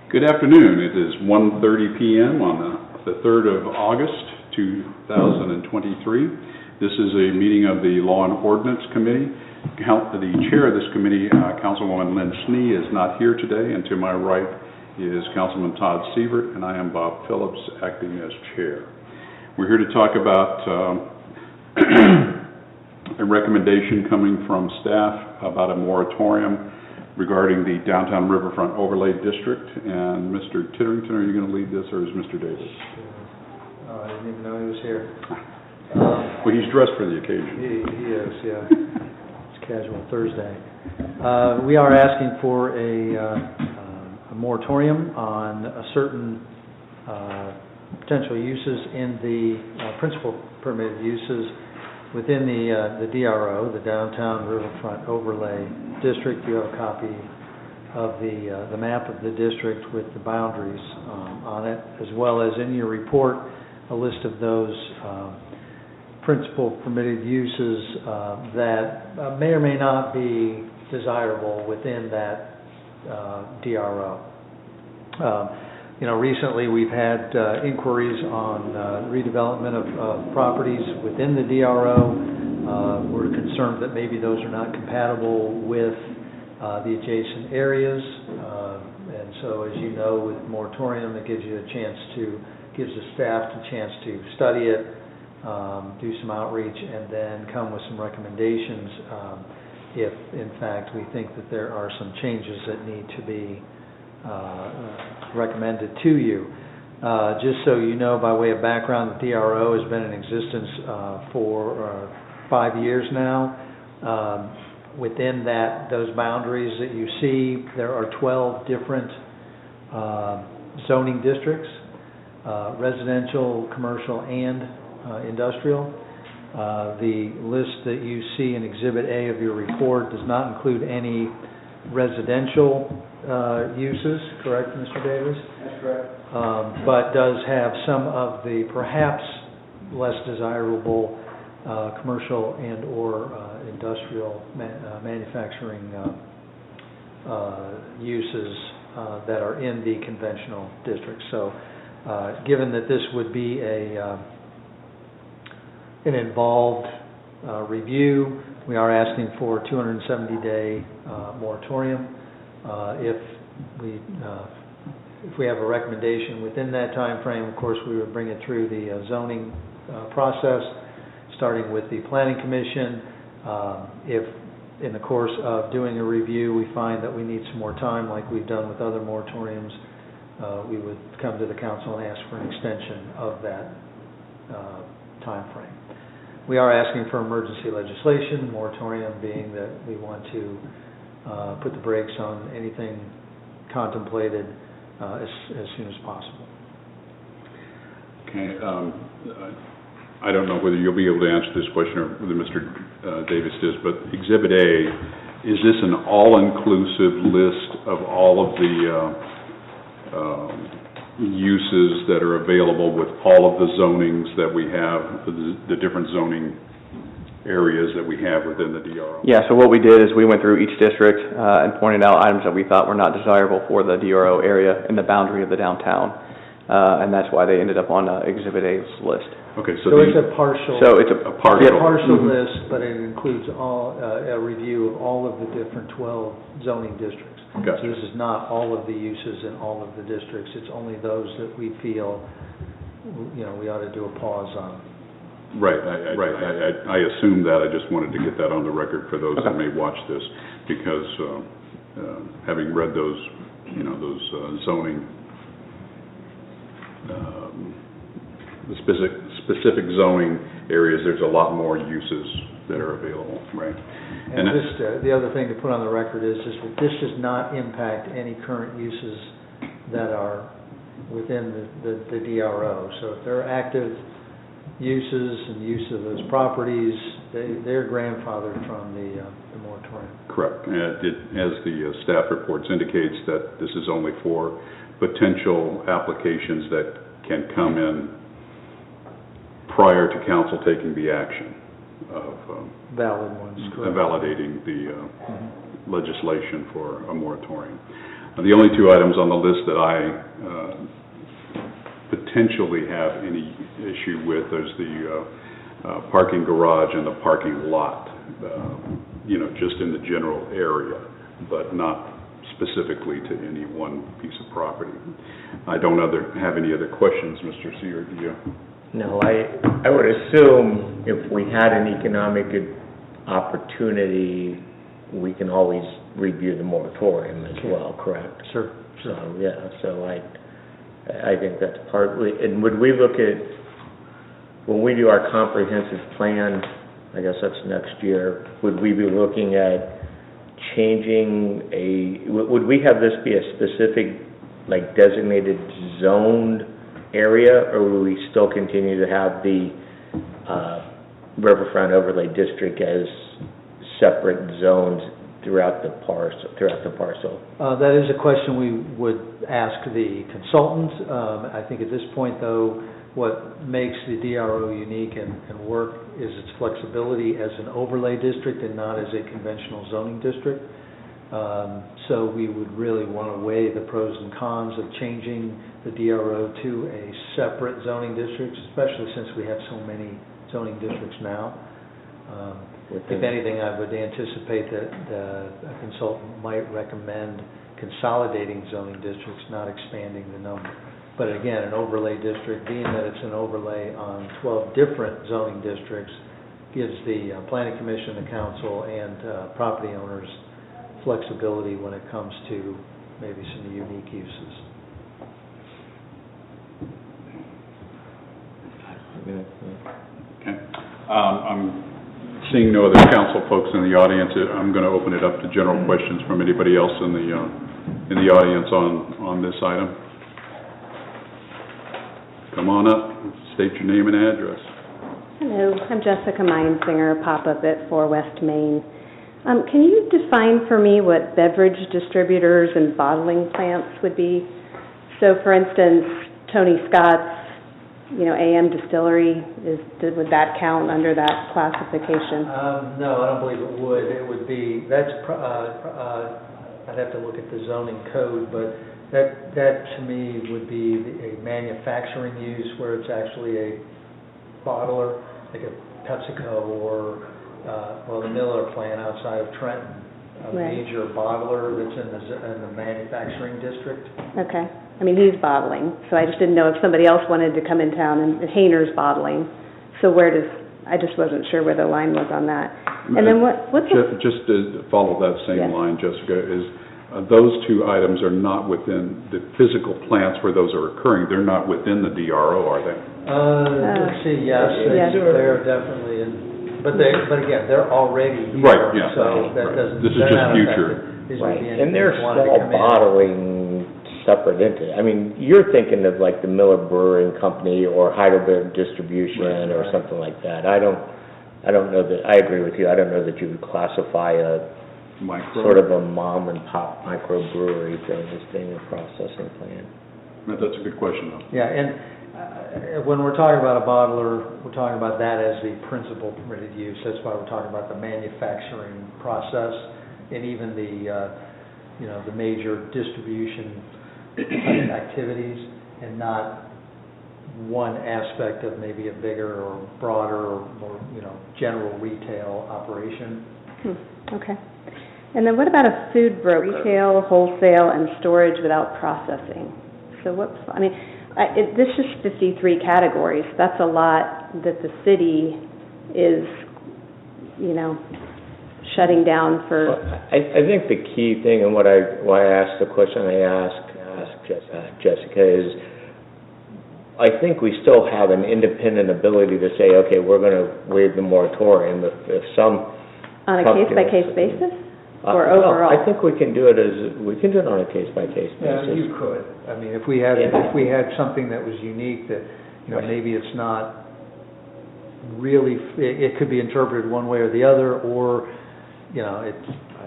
Good afternoon. It is 1:30 p.m. on the 3rd of August, 2023. This is a meeting of the Law and Ordinance Committee. The chair of this committee, Councilwoman Lynn Snee, is not here today, and to my right is Councilman Todd Sievert, and I am Bob Phillips, acting as chair. We're here to talk about a recommendation coming from staff about a moratorium regarding the downtown riverfront overlay district. And Mr. Titterington, are you going to lead this, or is Mr. Davis? I didn't even know he was here. Well, he's dressed for the occasion. He is, yeah. It's casual Thursday. We are asking for a moratorium on certain potential uses in the principal permitted uses within the DRO, the Downtown Riverfront Overlay District. You have a copy of the map of the district with the boundaries on it, as well as in your report a list of those principal permitted uses that may or may not be desirable within that DRO. Recently we've had inquiries on redevelopment of properties within the DRO. We're concerned that maybe those are not compatible with the adjacent areas. And so, as you know, with moratorium, it gives the staff a chance to study it, do some outreach, and then come with some recommendations if, in fact, we think that there are some changes that need to be recommended to you. Just so you know, by way of background, the DRO has been in existence for 5 years now. Within those boundaries that you see, there are 12 different zoning districts, residential, commercial, and industrial. The list that you see in Exhibit A of your report does not include any residential uses, correct, Mr. Davis? That's correct. But does have some of the perhaps less desirable commercial and or industrial manufacturing uses that are in the conventional district. So given that this would be an involved review, we are asking for a 270-day moratorium. If we have a recommendation within that time frame, of course, we would bring it through the zoning process, starting with the Planning Commission. If in the course of doing a review we find that we need some more time, like we've done with other moratoriums, we would come to the council and ask for an extension of that time frame. We are asking for emergency legislation, moratorium being that we want to put the brakes on anything contemplated as soon as possible. Okay. I don't know whether you'll be able to answer this question or whether Mr. Davis does, but Exhibit A, is this an all-inclusive list of all of the uses that are available with all of the zonings that we have, the different zoning areas that we have within the DRO? Yeah, so what we did is we went through each district and pointed out items that we thought were not desirable for the DRO area in the boundary of the downtown. And that's why they ended up on Exhibit A's list. Okay, so it's a partial. So it's a partial list, but it includes a review of all of the different 12 zoning districts. Gotcha. So this is not all of the uses in all of the districts. It's only those that we feel, we ought to do a pause on. Right. I assumed that. I just wanted to get that on the record for those that may watch this, because having read those, those zoning. The specific zoning areas, there's a lot more uses that are available, right? And the other thing to put on the record is that this does not impact any current uses that are within the DRO. So if there are active uses and use of those properties, they're grandfathered from the moratorium. Correct. As the staff reports indicates, that this is only for potential applications that can come in prior to council taking the action of valid ones, validating the legislation for a moratorium. The only two items on the list that I potentially have any issue with is the parking garage and the parking lot, just in the general area, but not specifically to any one piece of property. I don't have any other questions, Mr. Seer, do you? No, I would assume if we had an economic opportunity, we can always review the moratorium as well, correct? Sure. So, yeah, so I think that's partly, and would we look at, when we do our comprehensive plan, I guess that's next year, would we be looking at changing would we have this be a specific, like, designated zoned area, or will we still continue to have the riverfront overlay district as separate zones throughout the parcel? That is a question we would ask the consultant. I think at this point, though, what makes the DRO unique and work is its flexibility as an overlay district and not as a conventional zoning district. So we would really want to weigh the pros and cons of changing the DRO to a separate zoning district, especially since we have so many zoning districts now. If anything, I would anticipate that a consultant might recommend consolidating zoning districts, not expanding the number. But again, an overlay district, being that it's an overlay on 12 different zoning districts, gives the Planning Commission, the council, and property owners flexibility when it comes to maybe some unique uses. Okay. I'm seeing no other council folks in the audience. I'm going to open it up to general questions from anybody else in the audience on this item. Come on up, state your name and address. Hello, I'm Jessica Meinsinger, pop-up at 4 West Main. Can you define for me what beverage distributors and bottling plants would be? So, for instance, Tony Scott's, AM Distillery, would that count under that classification? No, I don't believe it would. It would be, I'd have to look at the zoning code, but that to me would be a manufacturing use where it's actually a bottler, like a PepsiCo or the Miller plant outside of Trenton, a major bottler that's in the manufacturing district. Okay. I mean, he's bottling, so I just didn't know if somebody else wanted to come in town, and Hayner's bottling. So I just wasn't sure where the line was on that. And then what's just to follow that same line, Jessica, is those two items are not within the physical plants where those are occurring. They're not within the DRO, are they? Let's see, yes, they're definitely in. But again, they're already here, right, yeah, so that doesn't. This is just future. Right, and they're small bottling separate entity. I mean, you're thinking of like the Miller Brewing Company or Heidelberg Distribution or something like that. I don't know that. I agree with you. I don't know that you would classify a sort of a mom and pop microbrewery thing as being a processing plant. That's a good question, though. Yeah, and when we're talking about a bottler, we're talking about that as the principal permitted use. That's why we're talking about the manufacturing process and even the major distribution activities, and not one aspect of maybe a bigger or broader or more general retail operation. Okay. And then what about a food broker? Retail, wholesale, and storage without processing. So this is 53 categories. That's a lot that the city is, shutting down for. Well, I think the key thing, and why I asked the question I asked Jessica, is I think we still have an independent ability to say, okay, we're going to waive the moratorium if some on a case-by-case basis, or overall. I think we can do it on a case-by-case basis. Yeah, you could. I mean, if we had something that was unique that maybe it's not really, it could be interpreted one way or the other, or it's, I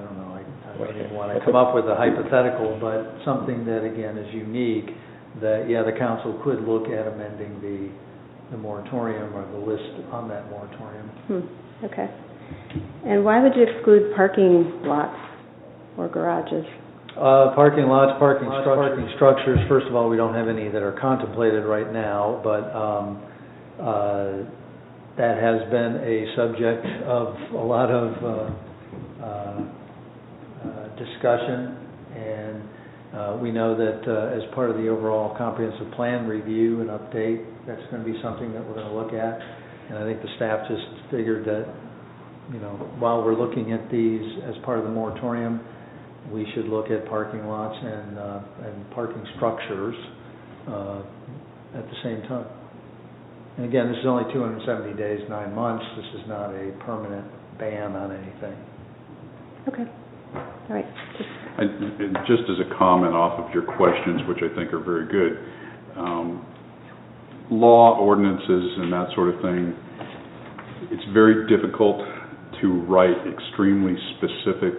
don't know, I don't even want to come up with a hypothetical, but something that again is unique, that the council could look at amending the moratorium or the list on that moratorium. Okay. And why would you exclude parking lots or garages? Parking lots, parking structures, first of all, we don't have any that are contemplated right now, but that has been a subject of a lot of discussion, and we know that as part of the overall comprehensive plan review and update, that's going to be something that we're going to look at. And I think the staff just figured that, while we're looking at these as part of the moratorium, we should look at parking lots and parking structures at the same time. And again, this is only 270 days, 9 months. This is not a permanent ban on anything. Okay. All right. And just as a comment off of your questions, which I think are very good, law, ordinances, and that sort of thing, it's very difficult to write extremely specific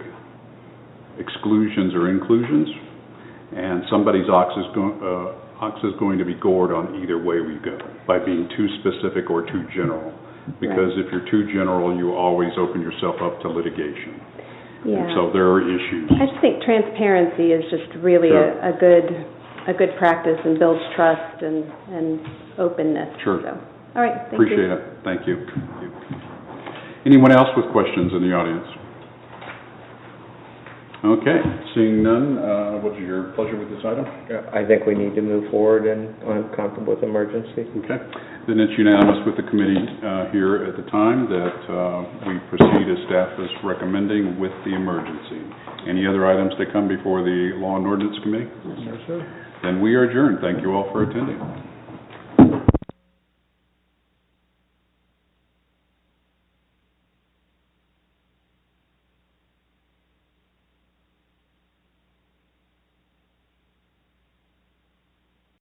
exclusions or inclusions, and somebody's ox is going to be gored on either way we go, by being too specific or too general. Because if you're too general, you always open yourself up to litigation. Yeah. And so there are issues. I just think transparency is just really Sure. a good practice and builds trust and openness. Sure. So, all right, thank Appreciate you. it. Thank you. Anyone else with questions in the audience? Okay, seeing none, what is your pleasure with this item? I think we need to move forward and I'm comfortable with emergency. Okay, then it's unanimous with the committee here at the time that we proceed as staff is recommending with the emergency. Any other items that come before the Law and Ordinance Committee? Yes, sir. Then we are adjourned. Thank you all for attending.